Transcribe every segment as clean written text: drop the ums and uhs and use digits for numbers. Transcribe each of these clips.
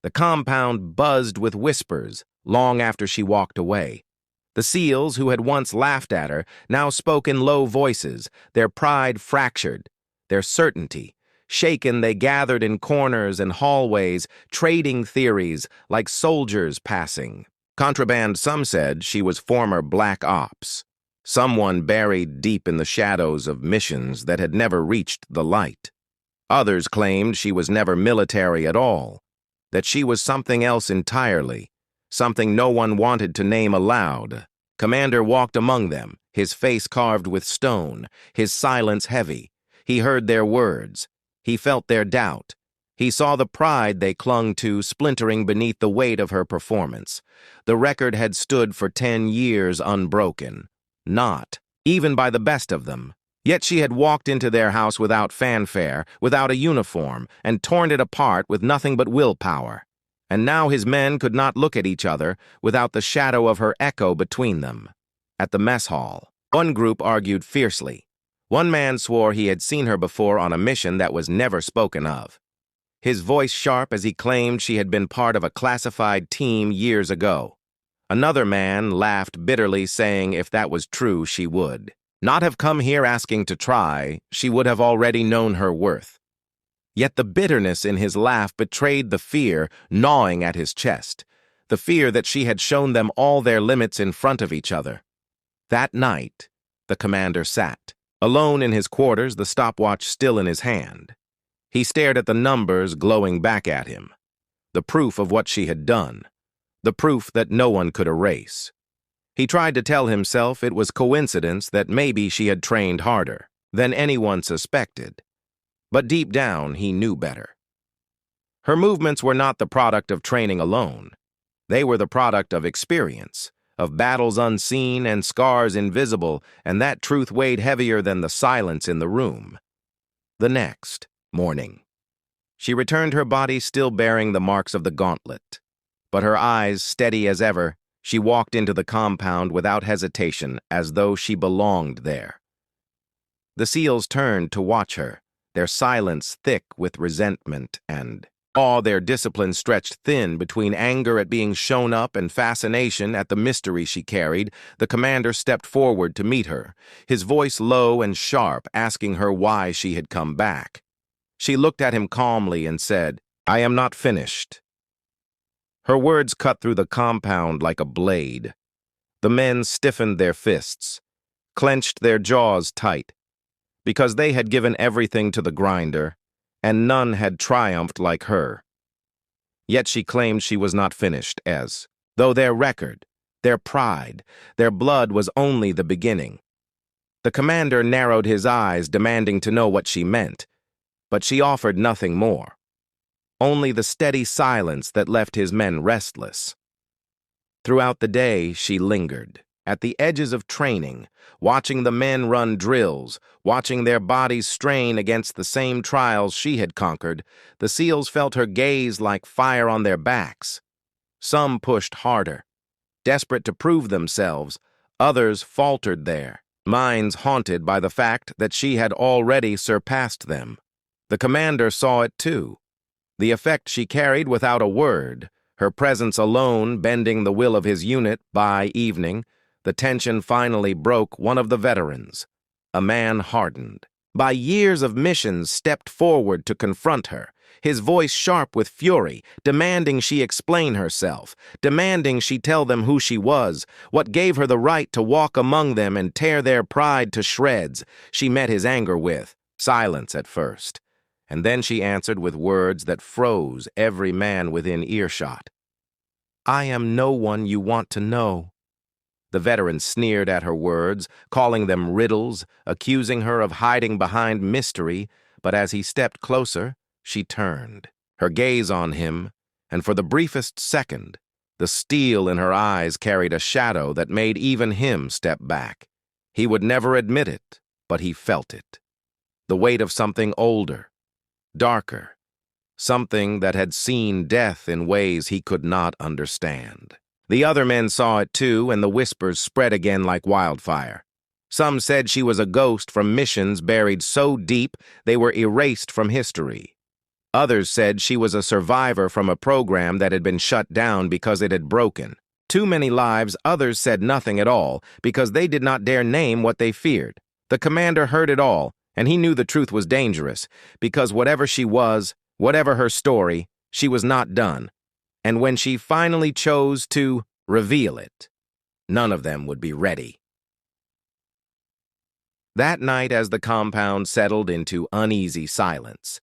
The compound buzzed with whispers long after she walked away. The SEALs, who had once laughed at her, now spoke in low voices, their pride fractured, their certainty shaken. They gathered in corners and hallways, trading theories like soldiers passing. Contraband, some said she was former Black Ops, someone buried deep in the shadows of missions that had never reached the light. Others claimed she was never military at all, that she was something else entirely, something no one wanted to name aloud. Commander walked among them, his face carved with stone, his silence heavy. He heard their words. He felt their doubt. He saw the pride they clung to splintering beneath the weight of her performance. The record had stood for 10 years unbroken. Not, even by the best of them. Yet she had walked into their house without fanfare, without a uniform, and torn it apart with nothing but willpower. And now his men could not look at each other without the shadow of her echo between them. At the mess hall, one group argued fiercely. One man swore he had seen her before on a mission that was never spoken of, his voice sharp as he claimed she had been part of a classified team years ago. Another man laughed bitterly, saying if that was true, she would not have come here asking to try. She would have already known her worth. Yet the bitterness in his laugh betrayed the fear gnawing at his chest, the fear that she had shown them all their limits in front of each other. That night, the commander sat, alone in his quarters, the stopwatch still in his hand. He stared at the numbers glowing back at him, the proof of what she had done, the proof that no one could erase. He tried to tell himself it was coincidence that maybe she had trained harder than anyone suspected. But deep down, he knew better. Her movements were not the product of training alone. They were the product of experience, of battles unseen and scars invisible, and that truth weighed heavier than the silence in the room. The next morning, she returned, her body still bearing the marks of the gauntlet. But her eyes steady as ever, she walked into the compound without hesitation, as though she belonged there. The SEALs turned to watch her, their silence thick with resentment and awe, their discipline stretched thin between anger at being shown up and fascination at the mystery she carried. The commander stepped forward to meet her, his voice low and sharp, asking her why she had come back. She looked at him calmly and said, "I am not finished." Her words cut through the compound like a blade. The men stiffened their fists, clenched their jaws tight, because they had given everything to the grinder, and none had triumphed like her. Yet she claimed she was not finished, as though their record, their pride, their blood was only the beginning. The commander narrowed his eyes, demanding to know what she meant, but she offered nothing more, only the steady silence that left his men restless. Throughout the day, she lingered, at the edges of training, watching the men run drills, watching their bodies strain against the same trials she had conquered. The SEALs felt her gaze like fire on their backs. Some pushed harder, desperate to prove themselves. Others faltered there, minds haunted by the fact that she had already surpassed them. The commander saw it too, the effect she carried without a word, her presence alone bending the will of his unit. By evening, the tension finally broke. One of the veterans, a man hardened by years of missions, stepped forward to confront her, his voice sharp with fury, demanding she explain herself, demanding she tell them who she was, what gave her the right to walk among them and tear their pride to shreds. She met his anger with silence at first, and then she answered with words that froze every man within earshot. "I am no one you want to know." The veteran sneered at her words, calling them riddles, accusing her of hiding behind mystery, but as he stepped closer, she turned, her gaze on him, and for the briefest second, the steel in her eyes carried a shadow that made even him step back. He would never admit it, but he felt it. The weight of something older, darker, something that had seen death in ways he could not understand. The other men saw it too, and the whispers spread again like wildfire. Some said she was a ghost from missions buried so deep they were erased from history. Others said she was a survivor from a program that had been shut down because it had broken. Too many lives. Others said nothing at all because they did not dare name what they feared. The commander heard it all, and he knew the truth was dangerous because whatever she was, whatever her story, she was not done. And when she finally chose to reveal it, none of them would be ready. That night, as the compound settled into uneasy silence,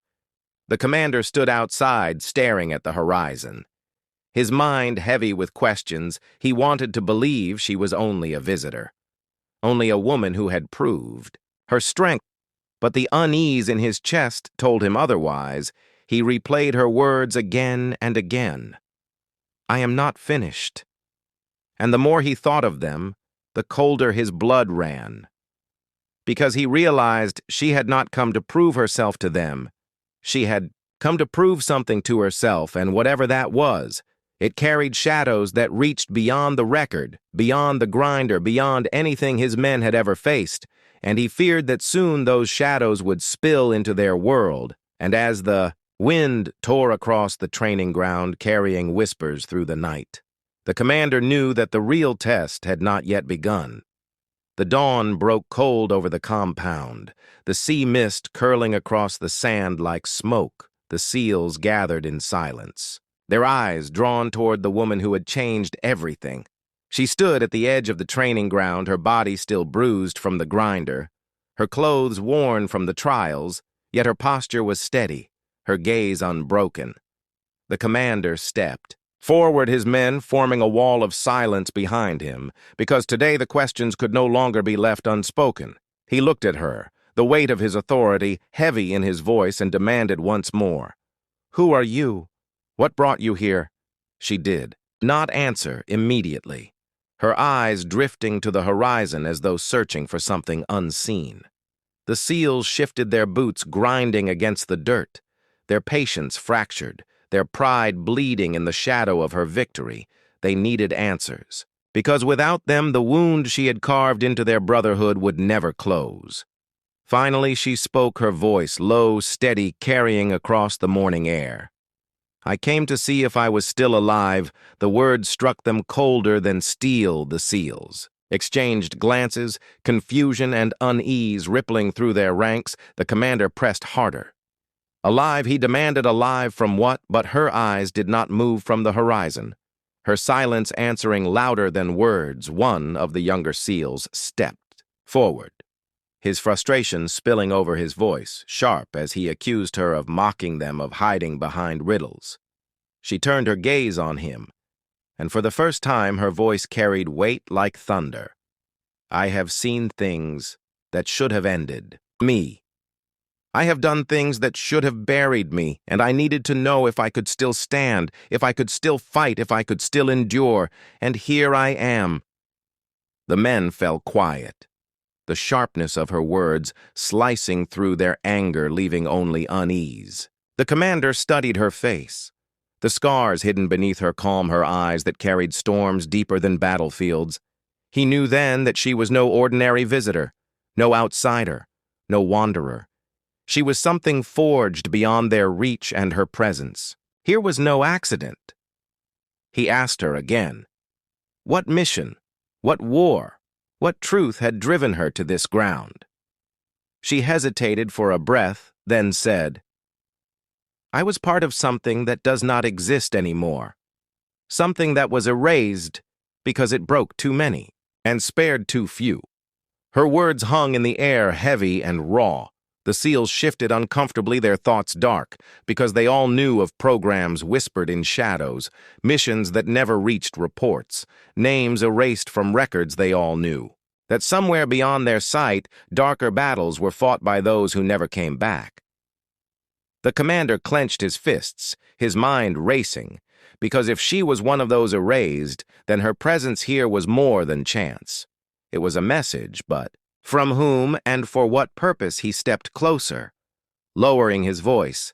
the commander stood outside staring at the horizon. His mind heavy with questions, he wanted to believe she was only a visitor. Only a woman who had proved her strength, but the unease in his chest told him otherwise. He replayed her words again and again. I am not finished. And the more he thought of them, the colder his blood ran. Because he realized she had not come to prove herself to them. She had come to prove something to herself, and whatever that was, it carried shadows that reached beyond the record, beyond the grinder, beyond anything his men had ever faced, and he feared that soon those shadows would spill into their world, and as the wind tore across the training ground carrying whispers through the night, the commander knew that the real test had not yet begun. The dawn broke cold over the compound, the sea mist curling across the sand like smoke. The SEALs gathered in silence, their eyes drawn toward the woman who had changed everything. She stood at the edge of the training ground, her body still bruised from the grinder, her clothes worn from the trials, yet her posture was steady, her gaze unbroken. The commander stepped forward, his men forming a wall of silence behind him, because today the questions could no longer be left unspoken. He looked at her, the weight of his authority heavy in his voice, and demanded once more, "Who are you? What brought you here?" She did not answer immediately, her eyes drifting to the horizon as though searching for something unseen. The SEALs shifted their boots, grinding against the dirt, their patience fractured, their pride bleeding in the shadow of her victory. They needed answers, because without them the wound she had carved into their brotherhood would never close. Finally she spoke, her voice low, steady, carrying across the morning air. I came to see if I was still alive. The words struck them colder than steel. The SEALs exchanged glances, confusion and unease rippling through their ranks. The commander pressed harder. Alive, he demanded. Alive from what? But her eyes did not move from the horizon, her silence answering louder than words. One of the younger SEALs stepped forward, his frustration spilling over his voice, sharp as he accused her of mocking them, of hiding behind riddles. She turned her gaze on him, and for the first time her voice carried weight like thunder. I have seen things that should have ended me. I have done things that should have buried me, and I needed to know if I could still stand, if I could still fight, if I could still endure, and here I am. The men fell quiet, the sharpness of her words slicing through their anger, leaving only unease. The commander studied her face, the scars hidden beneath her calm, her eyes that carried storms deeper than battlefields. He knew then that she was no ordinary visitor, no outsider, no wanderer. She was something forged beyond their reach and her presence. Here was no accident. He asked her again, what mission, what war, what truth had driven her to this ground? She hesitated for a breath, then said, I was part of something that does not exist anymore. Something that was erased because it broke too many and spared too few. Her words hung in the air, heavy and raw. The SEALs shifted uncomfortably, their thoughts dark, because they all knew of programs whispered in shadows, missions that never reached reports, names erased from records they all knew. That somewhere beyond their sight, darker battles were fought by those who never came back. The commander clenched his fists, his mind racing, because if she was one of those erased, then her presence here was more than chance. It was a message, but from whom and for what purpose? He stepped closer, lowering his voice,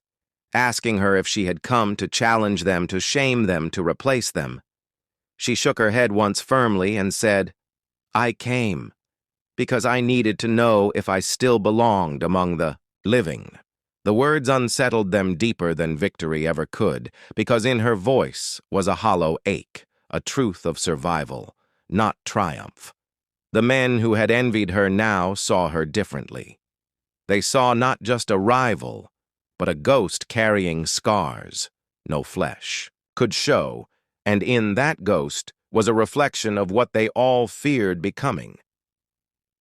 asking her if she had come to challenge them, to shame them, to replace them. She shook her head once firmly and said, I came because I needed to know if I still belonged among the living. The words unsettled them deeper than victory ever could, because in her voice was a hollow ache, a truth of survival, not triumph. The men who had envied her now saw her differently. They saw not just a rival, but a ghost carrying scars, no flesh, could show, and in that ghost was a reflection of what they all feared becoming.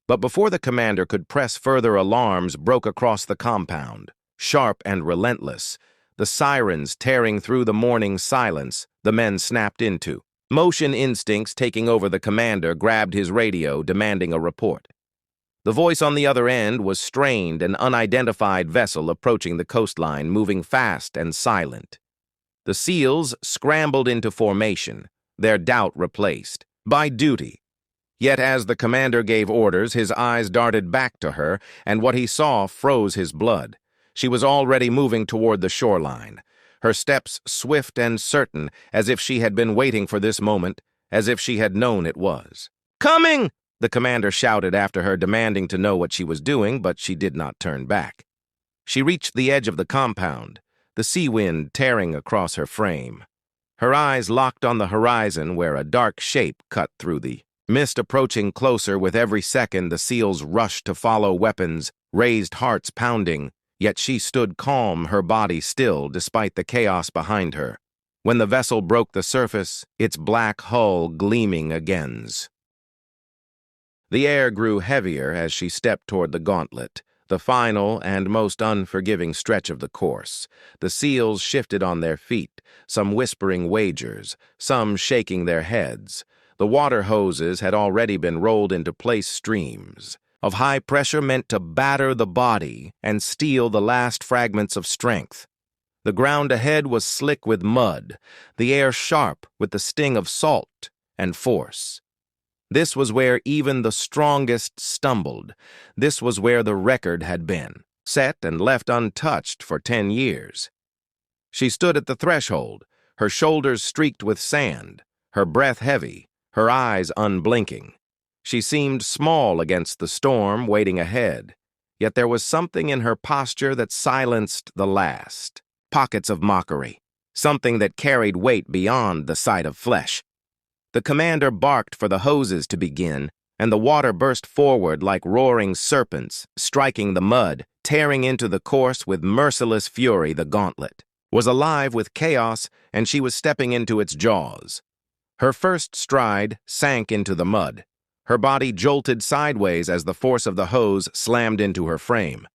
But before the commander could press further, alarms broke across the compound, sharp and relentless, the sirens tearing through the morning silence the men snapped into. Motion instincts taking over, the commander grabbed his radio, demanding a report. The voice on the other end was strained, an unidentified vessel approaching the coastline, moving fast and silent. The SEALs scrambled into formation, their doubt replaced by duty. Yet as the commander gave orders, his eyes darted back to her, and what he saw froze his blood. She was already moving toward the shoreline, her steps swift and certain, as if she had been waiting for this moment, as if she had known it was. "Coming!" the commander shouted after her, demanding to know what she was doing, but she did not turn back. She reached the edge of the compound, the sea wind tearing across her frame. Her eyes locked on the horizon, where a dark shape cut through the mist, approaching closer with every second. The SEALs rushed to follow, weapons raised, hearts pounding, yet she stood calm, her body still despite the chaos behind her. When the vessel broke the surface, its black hull gleaming against. The air grew heavier as she stepped toward the gauntlet, the final and most unforgiving stretch of the course. The SEALs shifted on their feet, some whispering wagers, some shaking their heads. The water hoses had already been rolled into place, streams of high pressure meant to batter the body and steal the last fragments of strength. The ground ahead was slick with mud, the air sharp with the sting of salt and force. This was where even the strongest stumbled. This was where the record had been, set and left untouched for 10 years. She stood at the threshold, her shoulders streaked with sand, her breath heavy, her eyes unblinking. She seemed small against the storm waiting ahead, yet there was something in her posture that silenced the last. Pockets of mockery, something that carried weight beyond the sight of flesh. The commander barked for the hoses to begin, and the water burst forward like roaring serpents, striking the mud, tearing into the course with merciless fury. The gauntlet was alive with chaos, and she was stepping into its jaws. Her first stride sank into the mud. Her body jolted sideways as the force of the hose slammed into her frame.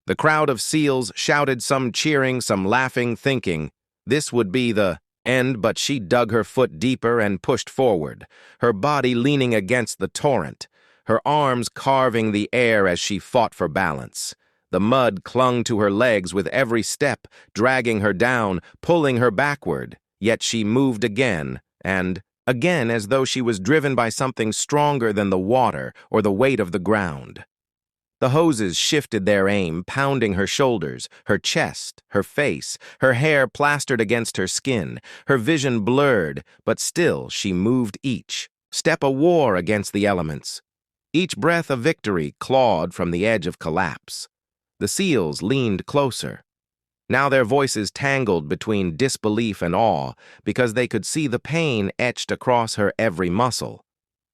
The crowd of SEALs shouted, some cheering, some laughing, thinking this would be the end, but she dug her foot deeper and pushed forward, her body leaning against the torrent, her arms carving the air as she fought for balance. The mud clung to her legs with every step, dragging her down, pulling her backward, yet she moved again and again, as though she was driven by something stronger than the water or the weight of the ground. The hoses shifted their aim, pounding her shoulders, her chest, her face, her hair plastered against her skin, her vision blurred, but still she moved, each step a war against the elements, each breath a victory clawed from the edge of collapse. The SEALs leaned closer. Now their voices tangled between disbelief and awe, because they could see the pain etched across her every muscle.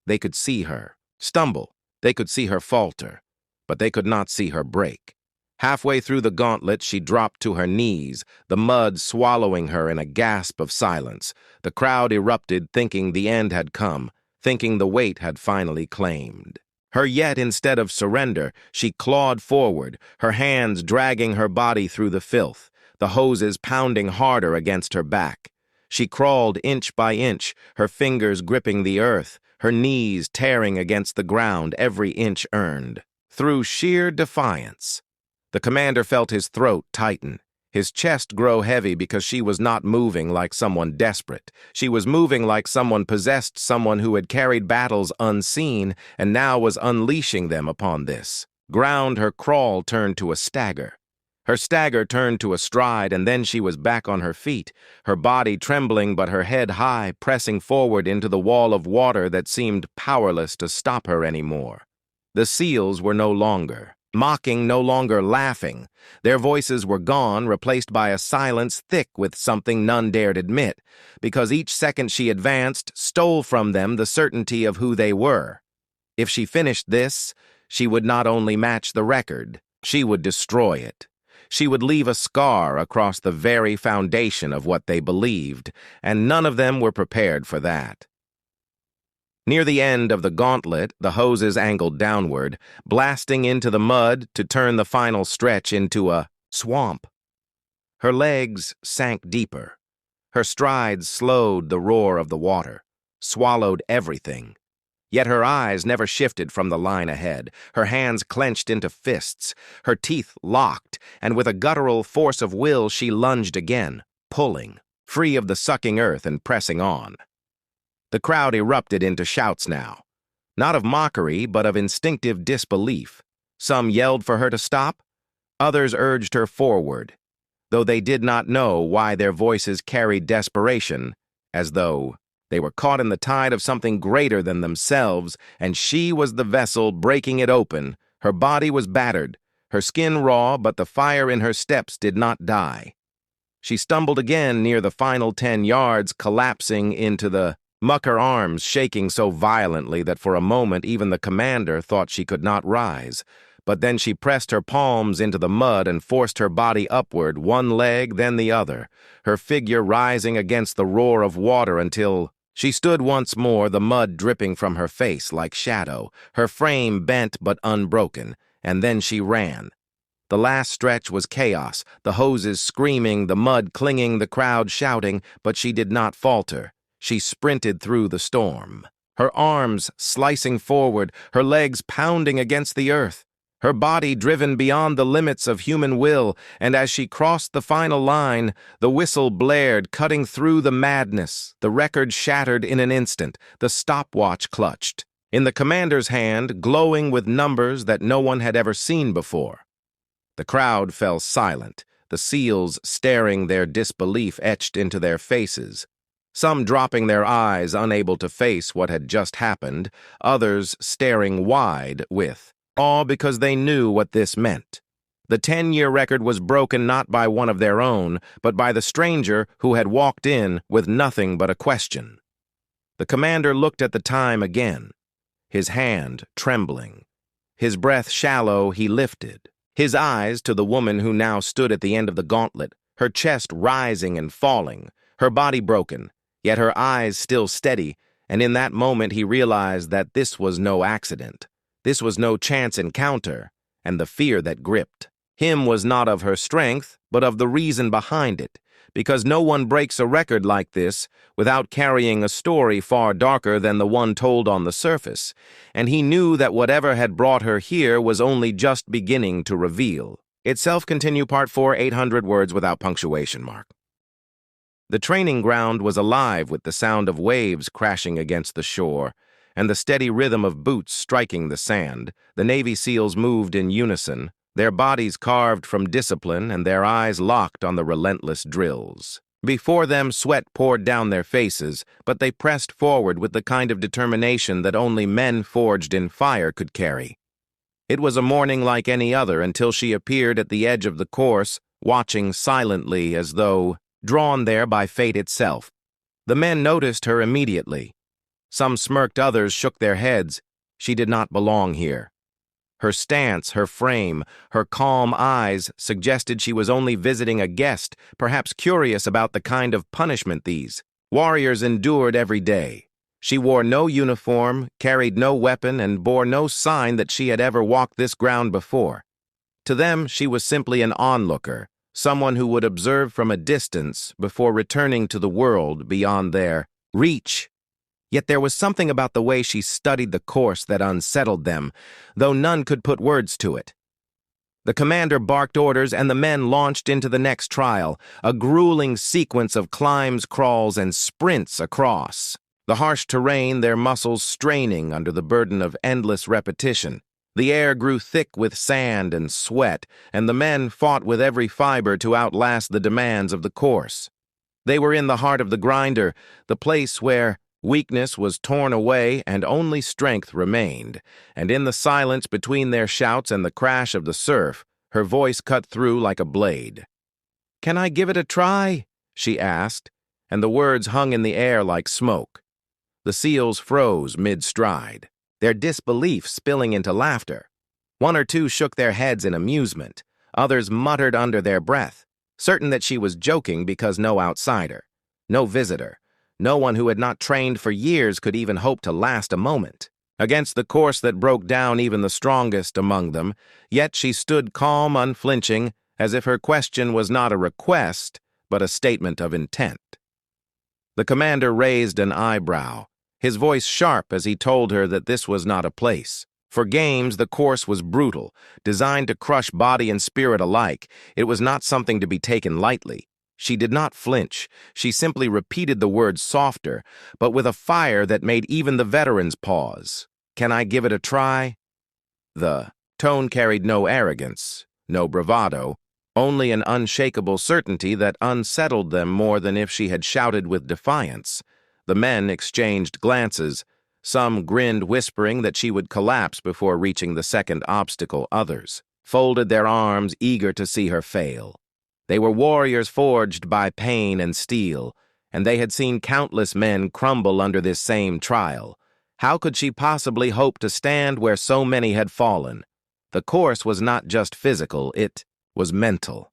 They could see her stumble, they could see her falter, but they could not see her break. Halfway through the gauntlet, she dropped to her knees, the mud swallowing her in a gasp of silence. The crowd erupted, thinking the end had come, thinking the weight had finally claimed her. Yet instead of surrender, she clawed forward, her hands dragging her body through the filth, the hoses pounding harder against her back. She crawled inch by inch, her fingers gripping the earth, her knees tearing against the ground, every inch earned through sheer defiance. The commander felt his throat tighten, his chest grow heavy, because she was not moving like someone desperate. She was moving like someone possessed, someone who had carried battles unseen and now was unleashing them upon this ground. Her crawl turned to a stagger. Her stagger turned to a stride, and then she was back on her feet, her body trembling but her head high, pressing forward into the wall of water that seemed powerless to stop her anymore. The SEALs were no longer Mocking, no longer laughing. Their voices were gone, replaced by a silence thick with something none dared admit, because each second she advanced stole from them the certainty of who they were. If she finished this, she would not only match the record, she would destroy it. She would leave a scar across the very foundation of what they believed, and none of them were prepared for that. Near the end of the gauntlet, the hoses angled downward, blasting into the mud to turn the final stretch into a swamp. Her legs sank deeper. Her strides slowed the roar of the water, swallowed everything. Yet her eyes never shifted from the line ahead, her hands clenched into fists, her teeth locked, and with a guttural force of will she lunged again, pulling, free of the sucking earth and pressing on. The crowd erupted into shouts now, not of mockery, but of instinctive disbelief. Some yelled for her to stop, others urged her forward, though they did not know why their voices carried desperation, as though they were caught in the tide of something greater than themselves, and she was the vessel breaking it open. Her body was battered, her skin raw, but the fire in her steps did not die. She stumbled again near the final 10 yards, collapsing into the muck, her arms shaking so violently that for a moment even the commander thought she could not rise. But then she pressed her palms into the mud and forced her body upward, one leg, then the other, her figure rising against the roar of water until she stood once more, the mud dripping from her face like shadow, her frame bent but unbroken, and then she ran. The last stretch was chaos, the hoses screaming, the mud clinging, the crowd shouting, but she did not falter. She sprinted through the storm, her arms slicing forward, her legs pounding against the earth, her body driven beyond the limits of human will, and as she crossed the final line, the whistle blared, cutting through the madness. The record shattered in an instant, the stopwatch clutched, in the commander's hand, glowing with numbers that no one had ever seen before. The crowd fell silent, the SEALs staring, their disbelief etched into their faces. Some dropping their eyes, unable to face what had just happened, others staring wide with awe because they knew what this meant. The 10-year record was broken not by one of their own, but by the stranger who had walked in with nothing but a question. The commander looked at the time again, his hand trembling. His breath shallow, he lifted, his eyes to the woman who now stood at the end of the gauntlet, her chest rising and falling, her body broken, yet her eyes still steady, and in that moment he realized that this was no accident. This was no chance encounter, and the fear that gripped him was not of her strength, but of the reason behind it, because no one breaks a record like this without carrying a story far darker than the one told on the surface, and he knew that whatever had brought her here was only just beginning to reveal itself. Continue Part 4, 800 words without punctuation mark. The training ground was alive with the sound of waves crashing against the shore and the steady rhythm of boots striking the sand. The Navy SEALs moved in unison, their bodies carved from discipline and their eyes locked on the relentless drills. Before them, sweat poured down their faces, but they pressed forward with the kind of determination that only men forged in fire could carry. It was a morning like any other until she appeared at the edge of the course, watching silently as though drawn there by fate itself. The men noticed her immediately. Some smirked, others shook their heads. She did not belong here. Her stance, her frame, her calm eyes suggested she was only visiting a guest, perhaps curious about the kind of punishment these warriors endured every day. She wore no uniform, carried no weapon, and bore no sign that she had ever walked this ground before. To them, she was simply an onlooker, someone who would observe from a distance before returning to the world beyond their reach. Yet there was something about the way she studied the course that unsettled them, though none could put words to it. The commander barked orders, and the men launched into the next trial, a grueling sequence of climbs, crawls, and sprints across the harsh terrain, their muscles straining under the burden of endless repetition. The air grew thick with sand and sweat, and the men fought with every fiber to outlast the demands of the course. They were in the heart of the grinder, the place where Weakness was torn away and only strength remained, and in the silence between their shouts and the crash of the surf, her voice cut through like a blade. "Can I give it a try?" she asked, and the words hung in the air like smoke. The seals froze mid-stride, their disbelief spilling into laughter. One or two shook their heads in amusement, others muttered under their breath, certain that she was joking because no outsider, no visitor, no one who had not trained for years could even hope to last a moment against the course that broke down even the strongest among them. Yet she stood calm, unflinching, as if her question was not a request, but a statement of intent. The commander raised an eyebrow, his voice sharp as he told her that this was not a place. For games, the course was brutal, designed to crush body and spirit alike. It was not something to be taken lightly. She did not flinch. She simply repeated the words softer, but with a fire that made even the veterans pause. "Can I give it a try?" The tone carried no arrogance, no bravado, only an unshakable certainty that unsettled them more than if she had shouted with defiance. The men exchanged glances. Some grinned, whispering that she would collapse before reaching the second obstacle. Others folded their arms, eager to see her fail. They were warriors forged by pain and steel, and they had seen countless men crumble under this same trial. How could she possibly hope to stand where so many had fallen? The course was not just physical, it was mental.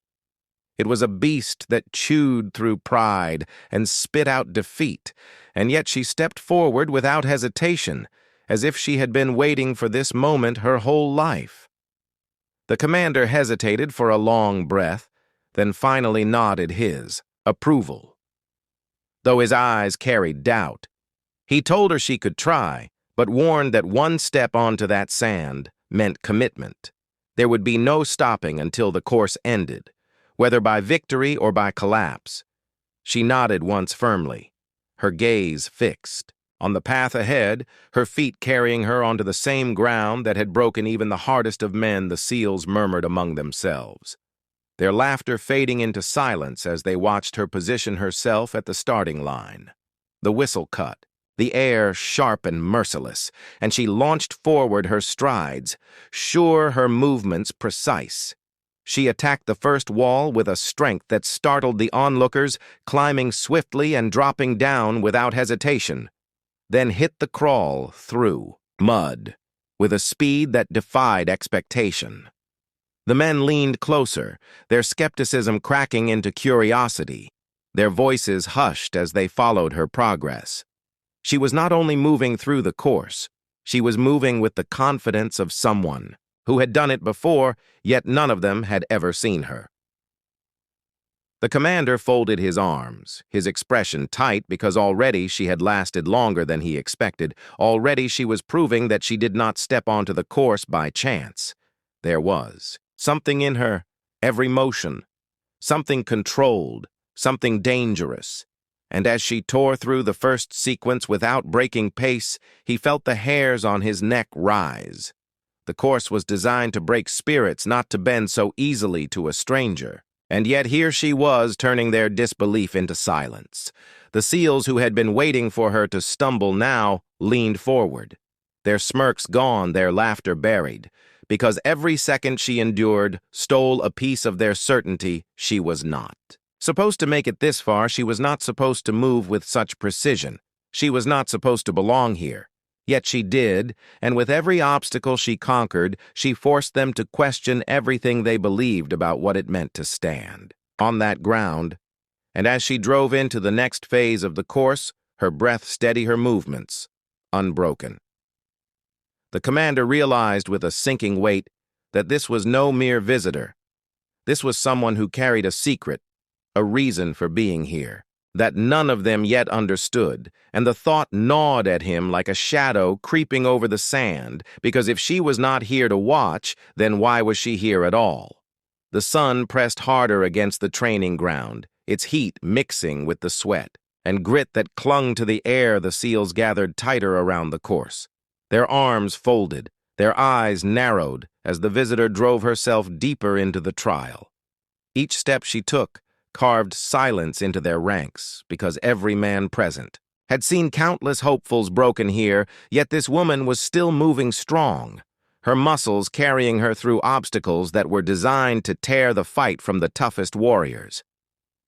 It was a beast that chewed through pride and spit out defeat, and yet she stepped forward without hesitation, as if she had been waiting for this moment her whole life. The commander hesitated for a long breath, then finally nodded his approval, though his eyes carried doubt. He told her she could try, but warned that one step onto that sand meant commitment. There would be no stopping until the course ended, whether by victory or by collapse. She nodded once firmly, her gaze fixed on the path ahead, her feet carrying her onto the same ground that had broken even the hardest of men. The seals murmured among themselves, their laughter fading into silence as they watched her position herself at the starting line. The whistle cut, the air sharp and merciless, and she launched forward, her strides, sure, her movements precise. She attacked the first wall with a strength that startled the onlookers, climbing swiftly and dropping down without hesitation, then hit the crawl through mud with a speed that defied expectation. The men leaned closer, their skepticism cracking into curiosity, their voices hushed as they followed her progress. She was not only moving through the course, she was moving with the confidence of someone who had done it before, yet none of them had ever seen her. The commander folded his arms, his expression tight because already she had lasted longer than he expected. Already she was proving that she did not step onto the course by chance. There was something in her, every motion, something controlled, something dangerous. And as she tore through the first sequence without breaking pace, he felt the hairs on his neck rise. The course was designed to break spirits, not to bend so easily to a stranger. And yet here she was, turning their disbelief into silence. The seals who had been waiting for her to stumble now leaned forward, their smirks gone, their laughter buried, because every second she endured stole a piece of their certainty she was not supposed to make it this far. She was not supposed to move with such precision. She was not supposed to belong here. Yet she did, and with every obstacle she conquered, she forced them to question everything they believed about what it meant to stand on that ground. And as she drove into the next phase of the course, her breath steady, her movements unbroken. The commander realized with a sinking weight that this was no mere visitor. This was someone who carried a secret, a reason for being here, that none of them yet understood, and the thought gnawed at him like a shadow creeping over the sand, because if she was not here to watch, then why was she here at all? The sun pressed harder against the training ground, its heat mixing with the sweat and grit that clung to the air. The seals gathered tighter around the course, their arms folded, their eyes narrowed as the visitor drove herself deeper into the trial. Each step she took carved silence into their ranks, because every man present had seen countless hopefuls broken here, yet this woman was still moving strong, her muscles carrying her through obstacles that were designed to tear the fight from the toughest warriors.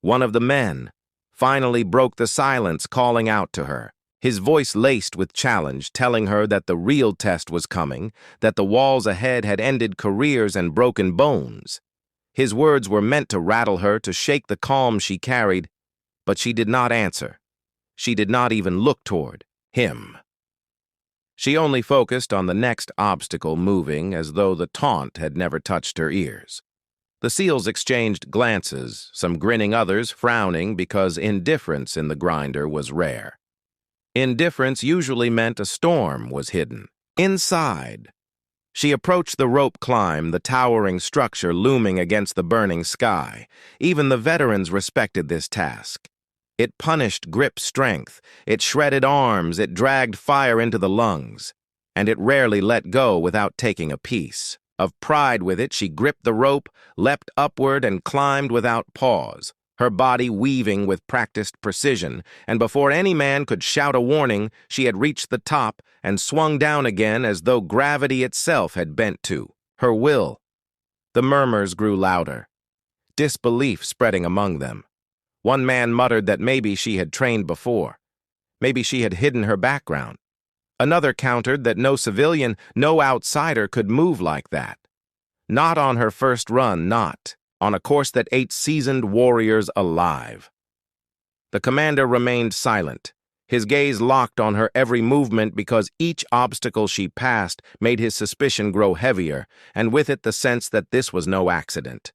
One of the men finally broke the silence, calling out to her, his voice laced with challenge, telling her that the real test was coming, that the walls ahead had ended careers and broken bones. His words were meant to rattle her, to shake the calm she carried, but she did not answer. She did not even look toward him. She only focused on the next obstacle, moving as though the taunt had never touched her ears. The seals exchanged glances, some grinning, others frowning, because indifference in the grinder was rare. Indifference usually meant a storm was hidden. Inside, she approached the rope climb, the towering structure looming against the burning sky. Even the veterans respected this task. It punished grip strength, it shredded arms, it dragged fire into the lungs, and it rarely let go without taking a piece. Of pride with it, she gripped the rope, leapt upward, and climbed without pause, her body weaving with practiced precision, and before any man could shout a warning, she had reached the top and swung down again as though gravity itself had bent to her will. The murmurs grew louder, disbelief spreading among them. One man muttered that maybe she had trained before. Maybe she had hidden her background. Another countered that no civilian, no outsider could move like that. Not on her first run, not on a course that ate seasoned warriors alive. The commander remained silent, his gaze locked on her every movement, because each obstacle she passed made his suspicion grow heavier, and with it the sense that this was no accident.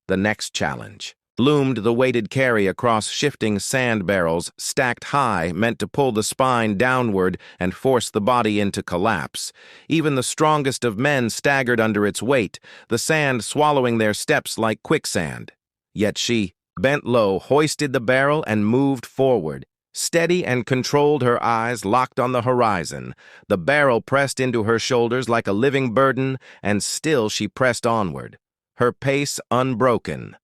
The next challenge loomed, the weighted carry across shifting sand barrels stacked high, meant to pull the spine downward and force the body into collapse. Even the strongest of men staggered under its weight, the sand swallowing their steps like quicksand. Yet she bent low, hoisted the barrel, and moved forward, steady and controlled, her eyes locked on the horizon. The barrel pressed into her shoulders like a living burden, and still she pressed onward, her pace unbroken.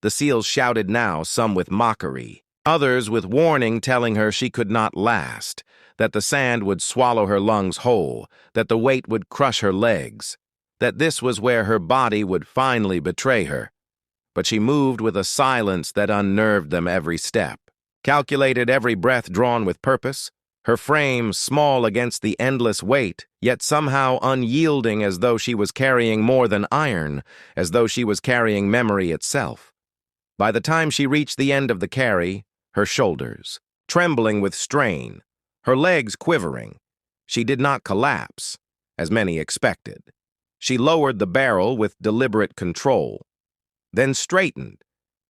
The seals shouted now, some with mockery, others with warning, telling her she could not last, that the sand would swallow her lungs whole, that the weight would crush her legs, that this was where her body would finally betray her. But she moved with a silence that unnerved them every step, calculated every breath drawn with purpose, her frame small against the endless weight, yet somehow unyielding, as though she was carrying more than iron, as though she was carrying memory itself. By the time she reached the end of the carry, her shoulders trembling with strain, her legs quivering, she did not collapse, as many expected. She lowered the barrel with deliberate control, then straightened,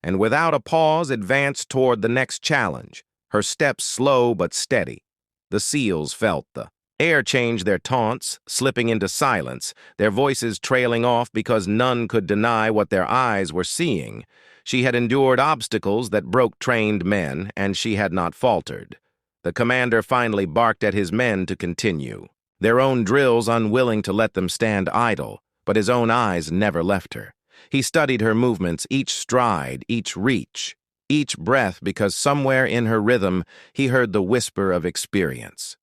and without a pause advanced toward the next challenge, her steps slow but steady. The seals felt the air change their taunts, slipping into silence, their voices trailing off because none could deny what their eyes were seeing. She had endured obstacles that broke trained men, and she had not faltered. The commander finally barked at his men to continue, their own drills unwilling to let them stand idle, but his own eyes never left her. He studied her movements, each stride, each reach, each breath, because somewhere in her rhythm he heard the whisper of experience.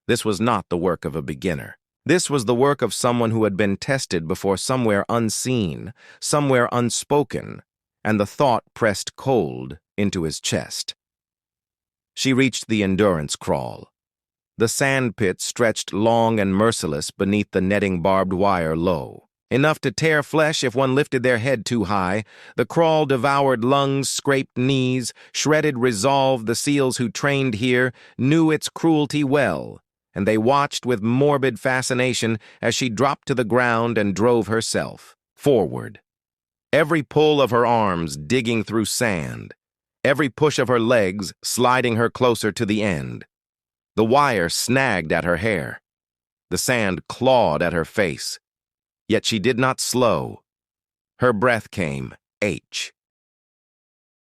This was not the work of a beginner. This was the work of someone who had been tested before, somewhere unseen, somewhere unspoken, and the thought pressed cold into his chest. She reached the endurance crawl. The sand pit stretched long and merciless beneath the netting barbed wire low, enough to tear flesh if one lifted their head too high. The crawl devoured lungs, scraped knees, shredded resolve. The seals who trained here knew its cruelty well, and they watched with morbid fascination as she dropped to the ground and drove herself forward. Every pull of her arms digging through sand, every push of her legs sliding her closer to the end. The wire snagged at her hair. The sand clawed at her face. Yet she did not slow. Her breath came, H.